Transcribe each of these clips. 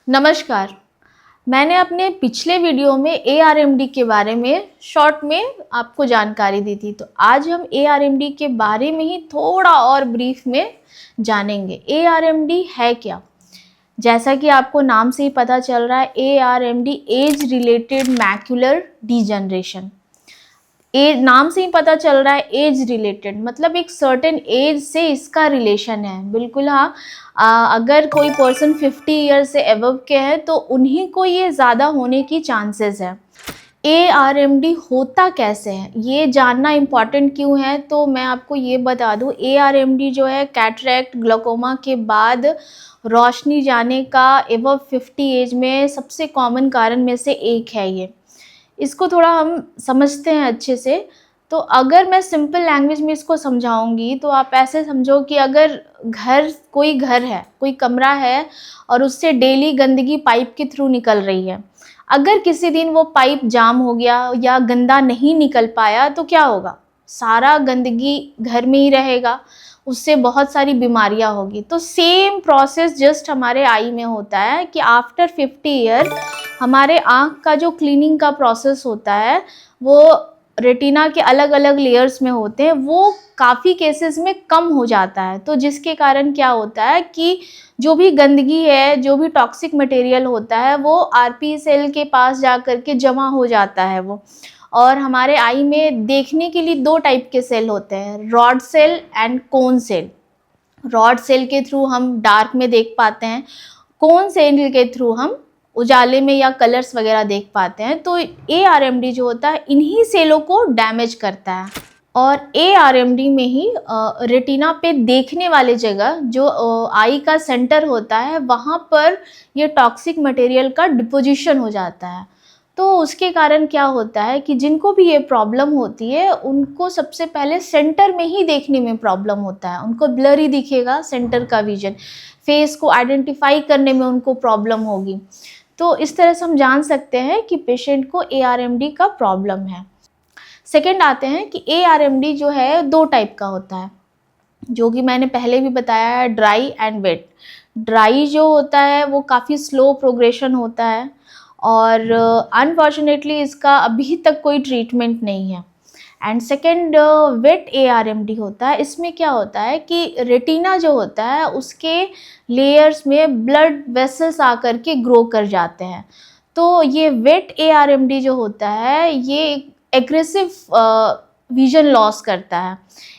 नमस्कार। मैंने अपने पिछले वीडियो में एआरएमडी के बारे में शॉर्ट में आपको जानकारी दी थी, तो आज हम एआरएमडी के बारे में ही थोड़ा और ब्रीफ में जानेंगे। एआरएमडी है क्या? जैसा कि आपको नाम से ही पता चल रहा है, एआरएमडी एज रिलेटेड मैक्युलर डीजनरेशन। नाम से ही पता चल रहा है एज रिलेटेड, मतलब एक सर्टेन एज से इसका रिलेशन है। बिल्कुल हाँ। अगर कोई पर्सन 50 ईयर से एबव के है तो उन्हीं को ये ज़्यादा होने की चांसेस है। एआरएमडी होता कैसे है, ये जानना इम्पॉर्टेंट क्यों है, तो मैं आपको ये बता दूं। एआरएमडी जो है कैटरेक्ट ग्लोकोमा के बाद रोशनी जाने का एबव 50 एज में सबसे कॉमन कारण में से एक है ये। इसको थोड़ा हम समझते हैं अच्छे से। तो अगर मैं सिंपल लैंग्वेज में इसको समझाऊंगी तो आप ऐसे समझो कि अगर घर है, कोई कमरा है और उससे डेली गंदगी पाइप के थ्रू निकल रही है। अगर किसी दिन वो पाइप जाम हो गया या गंदा नहीं निकल पाया तो क्या होगा? सारा गंदगी घर में ही रहेगा, उससे बहुत सारी बीमारियां होगी। तो सेम प्रोसेस जस्ट हमारे आई में होता है कि आफ्टर 50 ईयर हमारे आँख का जो क्लीनिंग का प्रोसेस होता है वो रेटिना के अलग अलग लेयर्स में होते हैं, वो काफ़ी केसेस में कम हो जाता है। तो जिसके कारण क्या होता है कि जो भी गंदगी है, जो भी टॉक्सिक मटेरियल होता है, वो आरपी सेल के पास जा कर के जमा हो जाता है वो। और हमारे आई में देखने के लिए दो टाइप के सेल होते हैं, rod cell and cone cell. Rod cell के थ्रू हम डार्क में देख पाते हैं, कोन सेल के थ्रू हम उजाले में या कलर्स वगैरह देख पाते हैं। तो एआरएमडी जो होता है इन्हीं सेलों को डैमेज करता है। और एआरएमडी में ही रेटिना पे देखने वाले जगह जो आई का सेंटर होता है, वहाँ पर ये टॉक्सिक मटेरियल का डिपोजिशन हो जाता है। तो उसके कारण क्या होता है कि जिनको भी ये प्रॉब्लम होती है उनको सबसे पहले सेंटर में ही देखने में प्रॉब्लम होता है। उनको ब्लरी दिखेगा सेंटर का विजन, फेस को आइडेंटिफाई करने में उनको प्रॉब्लम होगी। तो इस तरह से हम जान सकते हैं कि पेशेंट को एआरएमडी का प्रॉब्लम है। सेकेंड आते हैं कि एआरएमडी जो है दो टाइप का होता है, जो कि मैंने पहले भी बताया है, ड्राई एंड वेट। ड्राई जो होता है वो काफ़ी स्लो प्रोग्रेशन होता है और अनफॉर्चुनेटली इसका अभी तक कोई ट्रीटमेंट नहीं है। एंड सेकेंड वेट एआरएमडी होता है। इसमें क्या होता है कि रेटिना जो होता है उसके लेयर्स में ब्लड वेसल्स आकर के ग्रो कर जाते हैं। तो ये वेट एआरएमडी जो होता है ये एग्रेसिव विजन लॉस करता है।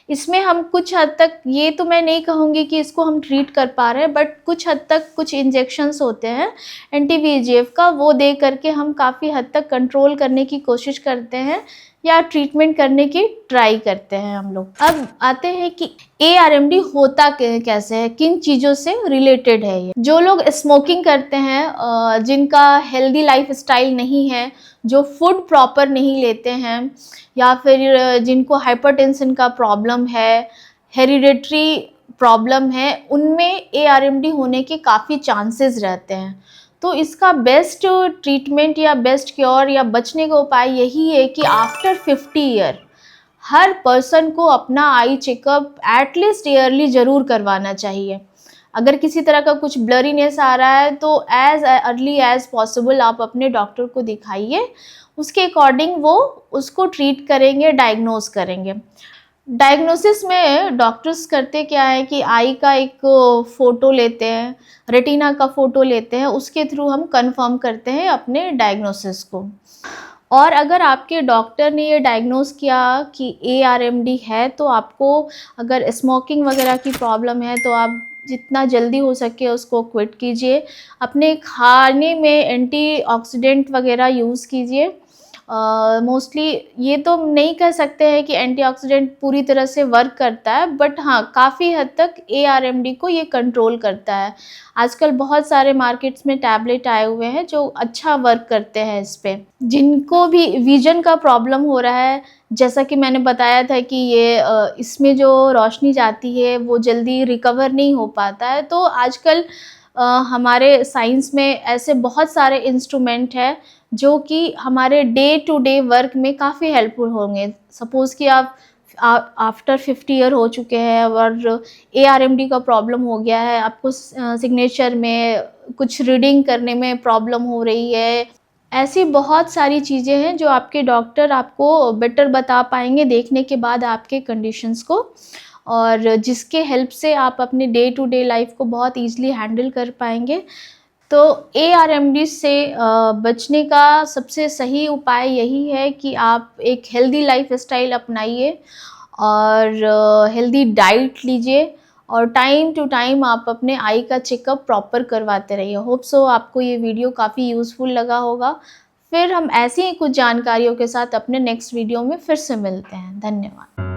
इसमें हम कुछ हद तक, ये तो मैं नहीं कहूँगी कि इसको हम ट्रीट कर पा रहे हैं, बट कुछ हद तक कुछ इंजेक्शंस होते हैं एंटी-वीएजीएफ का, वो दे करके हम काफ़ी हद तक कंट्रोल करने की कोशिश करते हैं या ट्रीटमेंट करने की ट्राई करते हैं हम लोग। अब आते हैं कि एआरएमडी होता कैसे है, किन चीज़ों से रिलेटेड है ये। जो लोग स्मोकिंग करते हैं, जिनका हेल्दी लाइफ स्टाइल नहीं है, जो फूड प्रॉपर नहीं लेते हैं, या फिर जिनको हाइपरटेंशन का प्रॉब्लम है, हेरिडेटरी प्रॉब्लम है, उनमें एआरएमडी होने के काफ़ी चांसेस रहते हैं। तो इसका बेस्ट ट्रीटमेंट या बेस्ट क्योर या बचने का उपाय यही है कि आफ्टर 50 ईयर हर पर्सन को अपना आई चेकअप एटलीस्ट ईयरली ज़रूर करवाना चाहिए। अगर किसी तरह का कुछ ब्लरीनेस आ रहा है तो एज अर्ली एज पॉसिबल आप अपने डॉक्टर को दिखाइए, उसके अकॉर्डिंग वो उसको ट्रीट करेंगे, डायग्नोज करेंगे। डायग्नोसिस में डॉक्टर्स करते क्या है कि आई का एक फ़ोटो लेते हैं, रेटिना का फ़ोटो लेते हैं, उसके थ्रू हम कंफर्म करते हैं अपने डायग्नोसिस को। और अगर आपके डॉक्टर ने ये डायग्नोस किया कि एआरएमडी है, तो आपको, अगर स्मोकिंग वगैरह की प्रॉब्लम है तो आप जितना जल्दी हो सके उसको क्विट कीजिए। अपने खाने में एंटीऑक्सीडेंट वगैरह यूज़ कीजिए। मोस्टली ये तो नहीं कह सकते हैं कि एंटीऑक्सीडेंट पूरी तरह से वर्क करता है, बट हाँ काफ़ी हद तक एआरएमडी को ये कंट्रोल करता है। आजकल बहुत सारे मार्केट्स में टैबलेट आए हुए हैं जो अच्छा वर्क करते हैं इस पे। जिनको भी विजन का प्रॉब्लम हो रहा है, जैसा कि मैंने बताया था कि ये इसमें जो रोशनी जाती है वो जल्दी रिकवर नहीं हो पाता है, तो आजकल हमारे साइंस में ऐसे बहुत सारे इंस्ट्रूमेंट हैं जो कि हमारे डे टू डे वर्क में काफ़ी हेल्पफुल होंगे। सपोज़ कि आप आफ्टर 50 ईयर हो चुके हैं और ARMD का प्रॉब्लम हो गया है, आपको सिग्नेचर में कुछ रीडिंग करने में प्रॉब्लम हो रही है, ऐसी बहुत सारी चीज़ें हैं जो आपके डॉक्टर आपको बेटर बता पाएंगे देखने के बाद आपके कंडीशंस को, और जिसके हेल्प से आप अपने डे टू डे लाइफ को बहुत ईजिली हैंडल कर पाएंगे। तो ARMD से बचने का सबसे सही उपाय यही है कि आप एक हेल्दी लाइफ स्टाइल अपनाइए और हेल्दी डाइट लीजिए, और टाइम टू टाइम आप अपने आई का चेकअप प्रॉपर करवाते रहिए। होप सो आपको ये वीडियो काफ़ी यूज़फुल लगा होगा। फिर हम ऐसी ही कुछ जानकारियों के साथ अपने नेक्स्ट वीडियो में फिर से मिलते हैं। धन्यवाद।